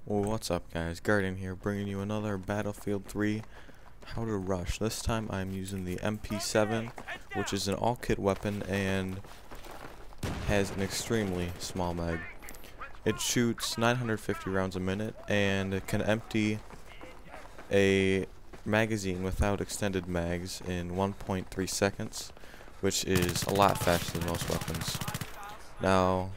Well, what's up guys, Guardian here, bringing you another Battlefield 3 How to Rush. This time I'm using the MP7, which is an all-kit weapon and has an extremely small mag. It shoots 950 rounds a minute and it can empty a magazine without extended mags in 1.3 seconds, which is a lot faster than most weapons. Now,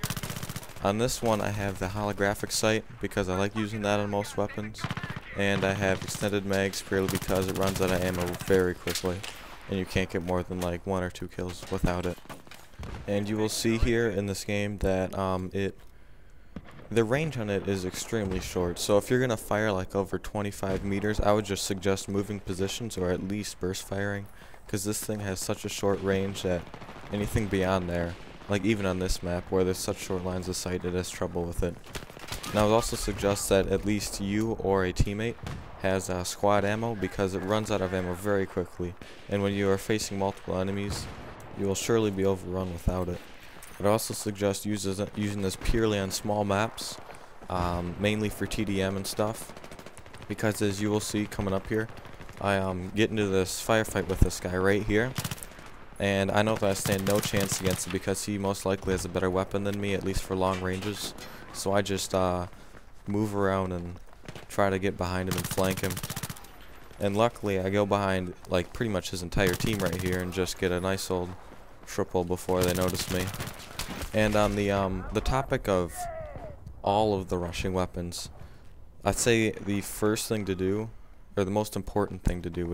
on this one I have the holographic sight because I like using that on most weapons, and I have extended mags purely because it runs out of ammo very quickly and you can't get more than like 1 or 2 kills without it. And you will see here in this game that the range on it is extremely short, so if you're gonna fire like over 25 meters, I would just suggest moving positions or at least burst firing, because this thing has such a short range that anything beyond there, like even on this map where there's such short lines of sight, it has trouble with it. Now I would also suggest that at least you or a teammate has squad ammo, because it runs out of ammo very quickly, and when you are facing multiple enemies, you will surely be overrun without it. I'd also suggest using this purely on small maps, mainly for TDM and stuff, because as you will see coming up here, I get into this firefight with this guy right here, and I know that I stand no chance against it because he most likely has a better weapon than me, at least for long ranges. So I just move around and try to get behind him and flank him. And luckily I go behind like pretty much his entire team right here and just get a nice old triple before they notice me. And on the topic of all of the rushing weapons, I'd say the first thing to do, or the most important thing to do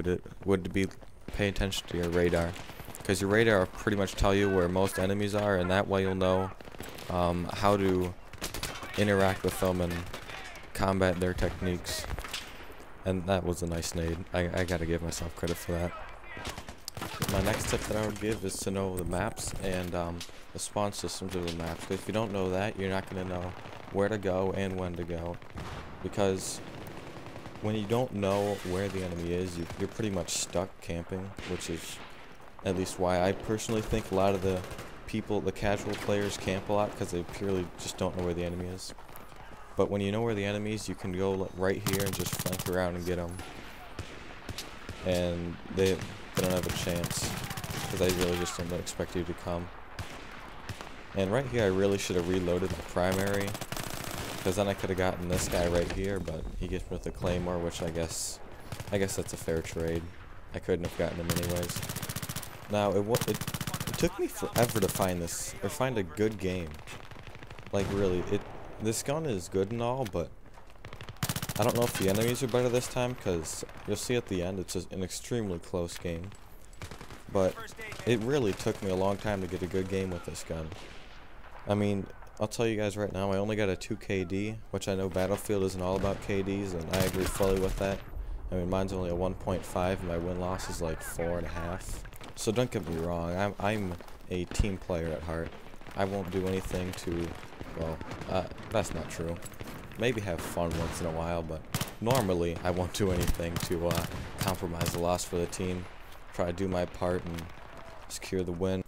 would be pay attention to your radar, because your radar will pretty much tell you where most enemies are, and that way you'll know how to interact with them and combat their techniques. And that was a nice nade. I gotta give myself credit for that. My next tip that I would give is to know the maps and the spawn systems of the maps. Because if you don't know that, you're not going to know where to go and when to go. Because when you don't know where the enemy is, you're pretty much stuck camping, which is at least why I personally think a lot of the casual players camp a lot, because they purely just don't know where the enemy is. But when you know where the enemy is, you can go right here and just flank around and get them. And they don't have a chance, because they really just don't expect you to come. And right here I really should have reloaded the primary, because then I could have gotten this guy right here, but he gets me with the claymore, which I guess that's a fair trade. I couldn't have gotten him anyways. Now it took me forever to find this, or find a good game. Like really, this gun is good and all, but I don't know if the enemies are better this time, because you'll see at the end it's just an extremely close game. But it really took me a long time to get a good game with this gun. I mean, I'll tell you guys right now, I only got a 2 KD, which I know Battlefield isn't all about KDs, and I agree fully with that. I mean, mine's only a 1.5, and my win-loss is like 4.5. So don't get me wrong, I'm a team player at heart. I won't do anything to, well, that's not true. Maybe have fun once in a while, but normally I won't do anything to compromise the loss for the team. Try to do my part and secure the win.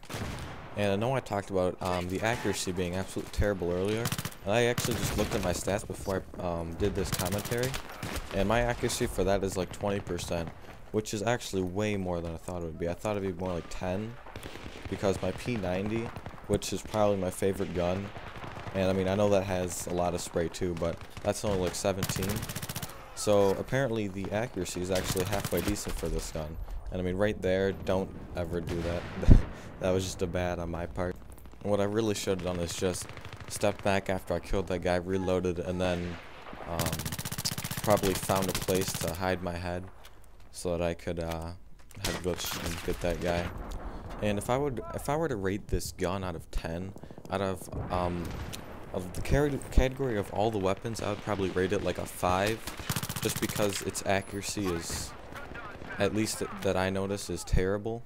And I know I talked about the accuracy being absolutely terrible earlier, and I actually just looked at my stats before I did this commentary, and my accuracy for that is like 20%, which is actually way more than I thought it would be. I thought it would be more like 10, because my P90, which is probably my favorite gun, and I mean, I know that has a lot of spray too, but that's only like 17. So apparently the accuracy is actually halfway decent for this gun. And I mean, right there, don't ever do that. That was just a bad on my part. And what I really should have done is just step back after I killed that guy, reloaded, and then probably found a place to hide my head so that I could head glitch and get that guy. And if I were to rate this gun out of 10, out of the category of all the weapons, I would probably rate it like a 5, just because its accuracy is, at least that I notice, is terrible.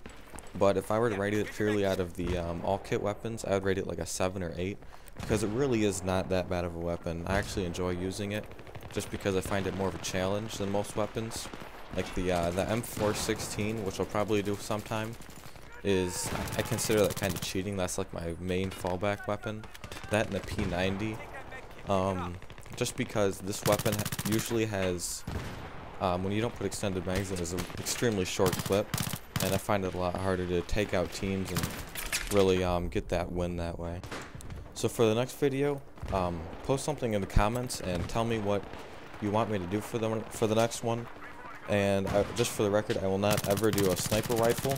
But if I were to rate it purely out of the all-kit weapons, I would rate it like a 7 or 8, because it really is not that bad of a weapon. I actually enjoy using it, just because I find it more of a challenge than most weapons. Like the M416, which I'll probably do sometime, is, I consider that kind of cheating. That's like my main fallback weapon. That and the P90. Just because this weapon usually has, when you don't put extended magazine, is an extremely short clip, and I find it a lot harder to take out teams and really get that win that way. So for the next video, post something in the comments and tell me what you want me to do for the next one. And just for the record, I will not ever do a sniper rifle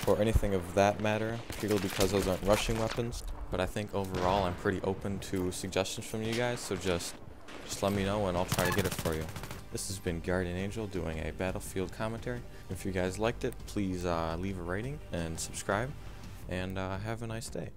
or anything of that matter, purely because those aren't rushing weapons. But I think overall I'm pretty open to suggestions from you guys, so just let me know and I'll try to get it for you. This has been Guardian Angel doing a Battlefield commentary. If you guys liked it, please leave a rating and subscribe, and have a nice day.